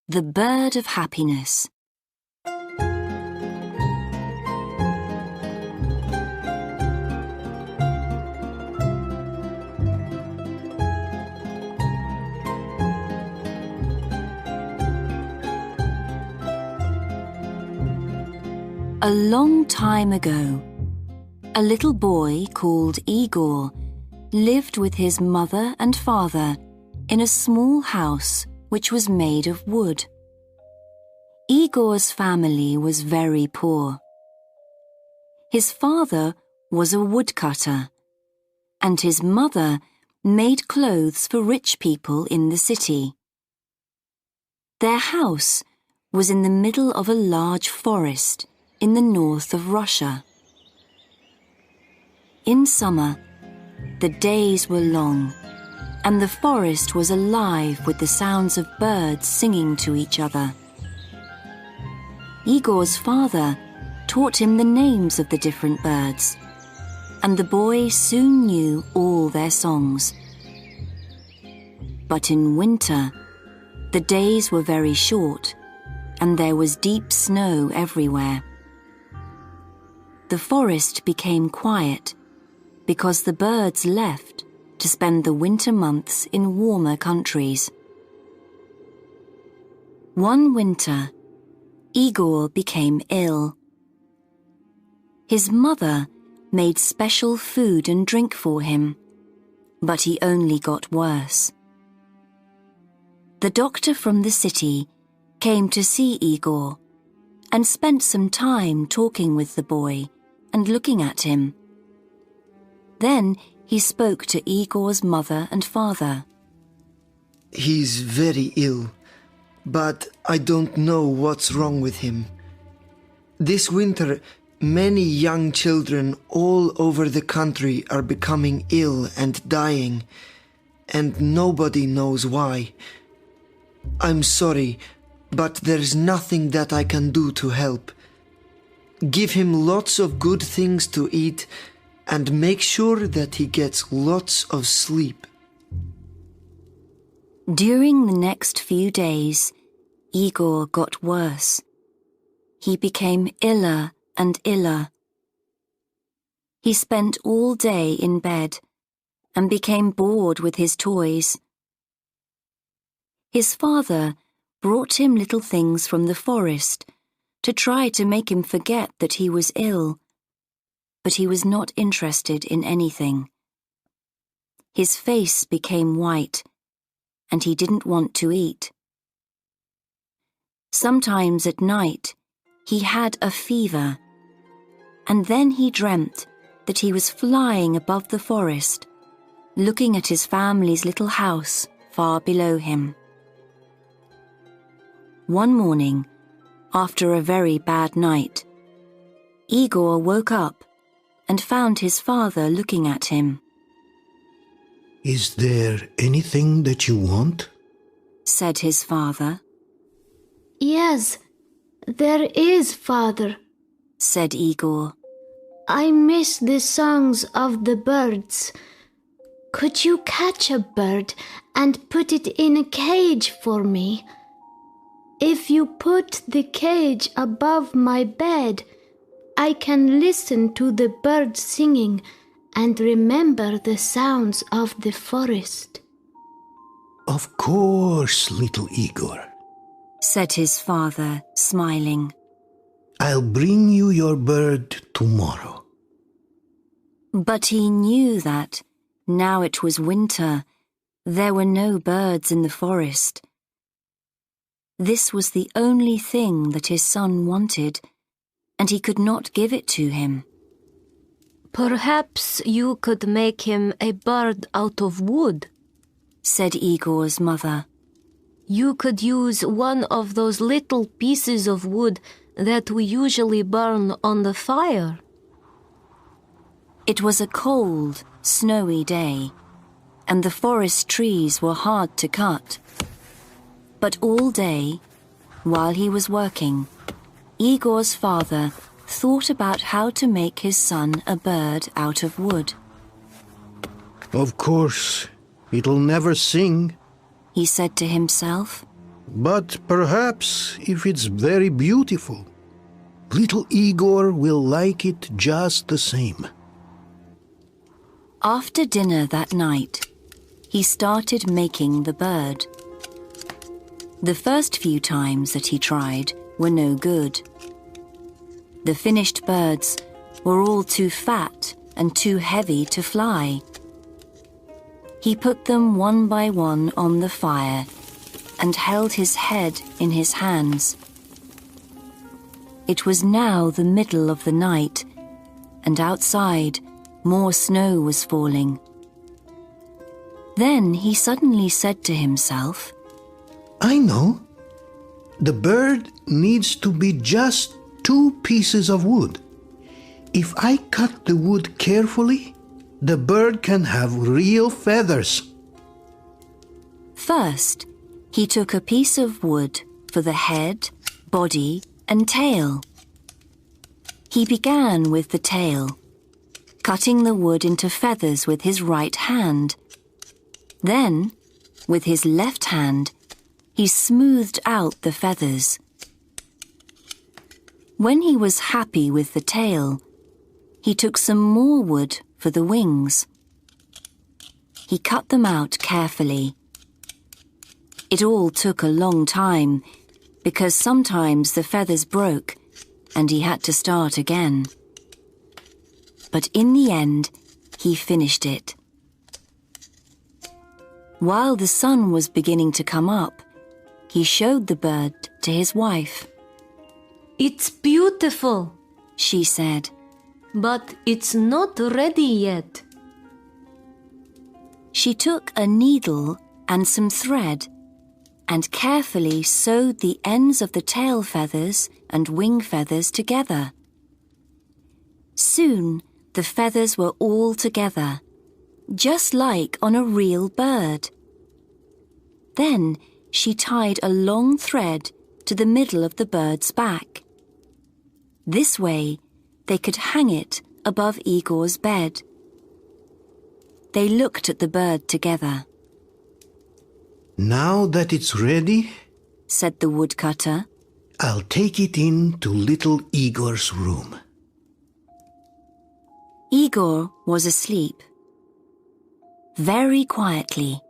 The Bird of Happiness. A long time ago, a little boy called Igor lived with his mother and father in a small house which was made of wood. Igor's family was very poor. His father was a woodcutter, and his mother made clothes for rich people in the city. Their house was in the middle of a large forest in the north of Russia. In summer, the days were long, and the forest was alive with the sounds of birds singing to each other. Igor's father taught him the names of the different birds, and the boy soon knew all their songs. But in winter, the days were very short, and there was deep snow everywhere. The forest became quiet because the birds left to spend the winter months in warmer countries. One winter, Igor became ill. His mother made special food and drink for him, but he only got worse. The doctor from the city came to see Igor and spent some time talking with the boy and looking at him. Then he spoke to Igor's mother and father. He's very ill, but I don't know what's wrong with him. This winter, many young children all over the country are becoming ill and dying, and nobody knows why. I'm sorry, but there's nothing that I can do to help. Give him lots of good things to eat and make sure that he gets lots of sleep. During the next few days, Igor got worse. He became iller and iller. He spent all day in bed and became bored with his toys. His father brought him little things from the forest to try to make him forget that he was ill, but he was not interested in anything. His face became white, and he didn't want to eat. Sometimes at night, he had a fever, and then he dreamt that he was flying above the forest, looking at his family's little house far below him. One morning, after a very bad night, Igor woke up and found his father looking at him. "Is there anything that you want?" said his father. "Yes, there is, Father," said Igor. "I miss the songs of the birds. Could you catch a bird and put it in a cage for me? If you put the cage above my bed, I can listen to the birds singing and remember the sounds of the forest." "Of course, little Igor," said his father, smiling. "I'll bring you your bird tomorrow." But he knew that, now it was winter, there were no birds in the forest. This was the only thing that his son wanted, and he could not give it to him. "Perhaps you could make him a bird out of wood," said Igor's mother. "You could use one of those little pieces of wood that we usually burn on the fire." It was a cold, snowy day, and the forest trees were hard to cut. But all day, while he was working, Igor's father thought about how to make his son a bird out of wood. "Of course, it'll never sing," he said to himself. But perhaps if it's very beautiful, little Igor will like it just the same. After dinner that night, he started making the bird. The first few times that he tried were no good. The finished birds were all too fat and too heavy to fly. He put them one by one on the fire and held his head in his hands. It was now the middle of the night, and outside more snow was falling. Then he suddenly said to himself, I know. The bird needs to be just 2 pieces of wood. If I cut the wood carefully, the bird can have real feathers. First, he took a piece of wood for the head, body, and tail. He began with the tail, cutting the wood into feathers with his right hand. Then, with his left hand, he smoothed out the feathers. When he was happy with the tail, he took some more wood for the wings. He cut them out carefully. It all took a long time, because sometimes the feathers broke and he had to start again. But in the end, he finished it. While the sun was beginning to come up, he showed the bird to his wife. It's beautiful, She said. but it's not ready yet. She took a needle and some thread and carefully sewed the ends of the tail feathers and wing feathers together. Soon the feathers were all together, just like on a real bird. Then she tied a long thread to the middle of the bird's back. This way, they could hang it above Igor's bed. They looked at the bird together. Now that it's ready, Said the woodcutter. I'll take it in to little Igor's room. Igor was asleep. Very quietly,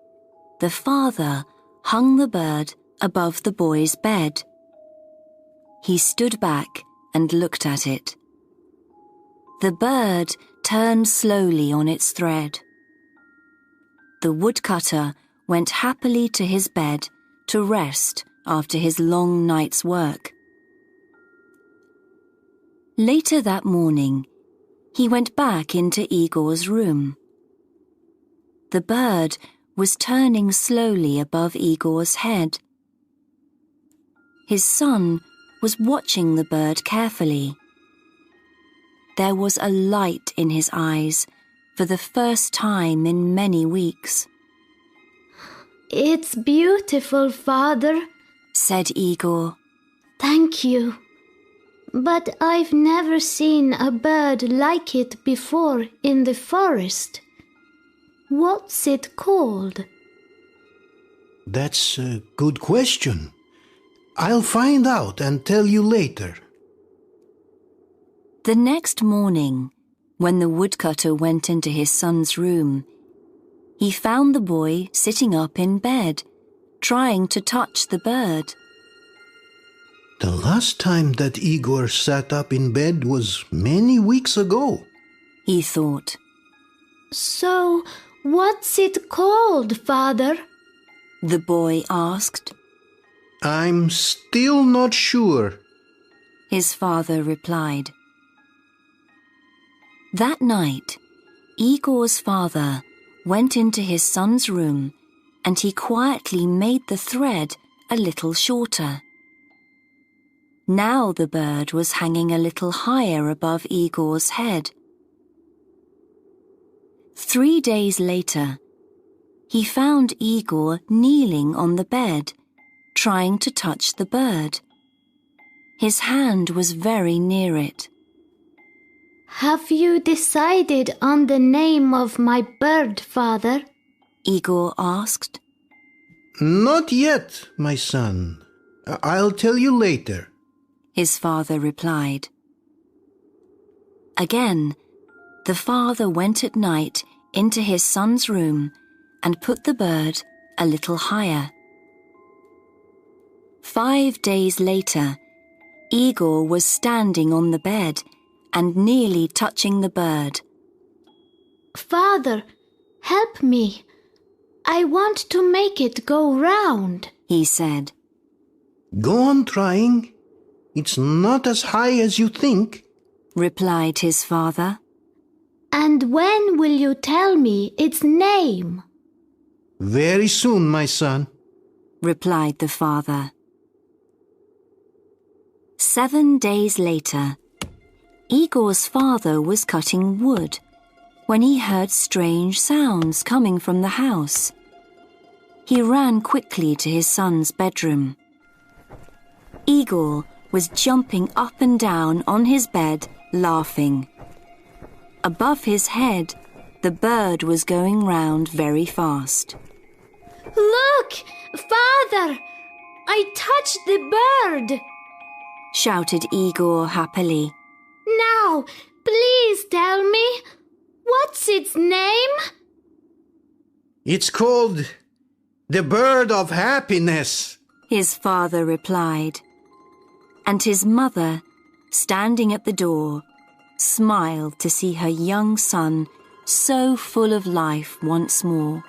the father hung the bird above the boy's bed. He stood back and looked at it. The bird turned slowly on its thread. The woodcutter went happily to his bed to rest after his long night's work. Later that morning, he went back into Igor's room. The bird was turning slowly above Igor's head. His son was watching the bird carefully. There was a light in his eyes for the first time in many weeks. It's beautiful, Father. Said Igor. Thank you. But I've never seen a bird like it before in the forest. What's it called? That's a good question. I'll find out and tell you later. The next morning, when the woodcutter went into his son's room, he found the boy sitting up in bed, trying to touch the bird. The last time that Igor sat up in bed was many weeks ago. He thought. So, what's it called, Father? The boy asked. I'm still not sure. His father replied. That night, Igor's father went into his son's room and he quietly made the thread a little shorter. Now the bird was hanging a little higher above Igor's head. 3 days later, he found Igor kneeling on the bed, trying to touch the bird. His hand was very near it. Have you decided on the name of my bird, Father? Igor asked. Not yet, my son. I'll tell you later. His father replied. Again, the father went at night into his son's room and put the bird a little higher. 5 days later, Igor was standing on the bed and nearly touching the bird. Father, help me. I want to make it go round, he said. Go on trying. It's not as high as you think, replied his father. And when will you tell me its name? Very soon, my son, replied the father. 7 days later, Igor's father was cutting wood when he heard strange sounds coming from the house. He ran quickly to his son's bedroom. Igor was jumping up and down on his bed, laughing. Above his head, the bird was going round very fast. Look, Father! I touched the bird! Shouted Igor happily. Now, please tell me, what's its name? It's called the bird of happiness, his father replied. And his mother, standing at the door, smiled to see her young son so full of life once more.